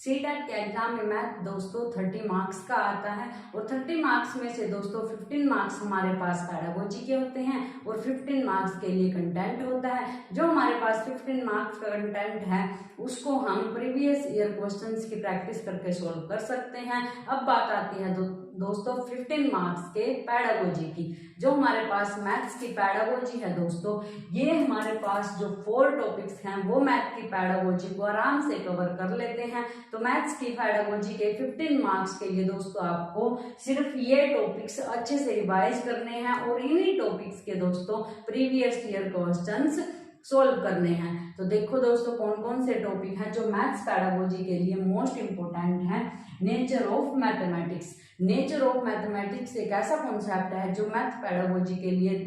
CTET के exam में math दोस्तों 30 मार्क्स का आता है और 30 मार्क्स में से दोस्तों 15 मार्क्स हमारे पास पैडागोजी के होते हैं और 15 मार्क्स के लिए कंटेंट होता है। जो हमारे पास 15 मार्क्स का कंटेंट है उसको हम प्रीवियस ईयर क्वेश्चंस की प्रैक्टिस करके सोल्व कर सकते हैं। अब बात आती है दोस्तों 15 मार्क्स के पैडागोजी की। जो हमारे पास मैथ्स की पैडागोजी है दोस्तों, ये हमारे पास जो 4 टॉपिक्स हैं वो मैथ की पैडागोजी को आराम से कवर कर लेते हैं। तो मैथ्स की पैडागोजी के 15 मार्क्स के लिए दोस्तों आपको सिर्फ ये टॉपिक्स अच्छे से रिवाइज करने हैं और इन्हीं टॉपिक्स के दोस्तों प्रीवियस ईयर क्वेश्चंस सोल्व करने हैं। तो देखो दोस्तों कौन कौन से टॉपिक हैं जो मैथ्स पैडागोजी के लिए मोस्ट इंपोर्टेंट है। Nature of mathematics. Nature of mathematics एक ऐसा कॉन्सेप्ट है जो मैथ पैडागोजी के लिए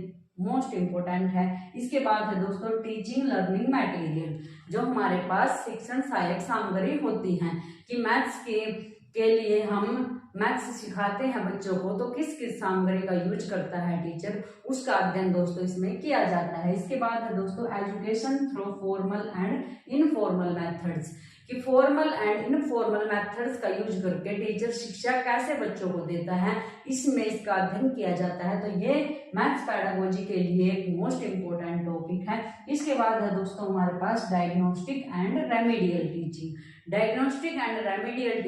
मोस्ट इंपोर्टेंट है। इसके बाद है दोस्तों टीचिंग लर्निंग मटेरियल। जो हमारे पास शिक्षण सहायक सामग्री होती है कि मैथ्स के लिए हम मैथ्स सिखाते हैं बच्चों को, तो किस किस सामग्री का यूज करता है टीचर, उसका अध्ययन दोस्तों इसमें किया जाता है। इसके बाद है दोस्तों education through formal and informal methods कि फॉर्मल एंड इनफॉर्मल मेथड्स का यूज करके टीचर शिक्षा कैसे बच्चों को देता है, इसमें इसका अध्ययन किया जाता है। तो ये मैथ्स पैडागोजी के लिए एक मोस्ट इंपोर्टेंट टॉपिक है। इसके बाद है दोस्तों हमारे पास diagnostic and remedial teaching. Diagnostic and remedial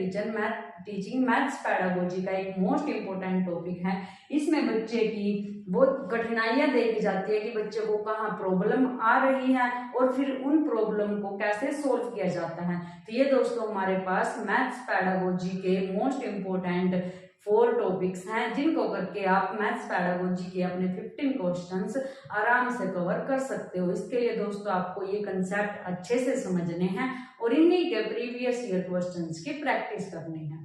teaching maths pedagogy का एक मोस्ट इंपोर्टेंट टॉपिक है। इसमें बच्चे की बहुत कठिनाइयां देखी जाती है कि बच्चे को कहाँ प्रॉब्लम आ रही है और फिर उन प्रॉब्लम को कैसे सोल्व किया जाता है। तो ये दोस्तों हमारे पास मैथ्स पैडागोजी के मोस्ट इंपोर्टेंट 4 टॉपिक्स हैं जिनको करके आप मैथ्स पैडागोजी के अपने 15 क्वेश्चंस आराम से कवर कर सकते हो। इसके लिए दोस्तों आपको ये कंसेप्ट अच्छे से समझने हैं और इन्हीं के प्रीवियस ईयर क्वेश्चंस की प्रैक्टिस करनी है।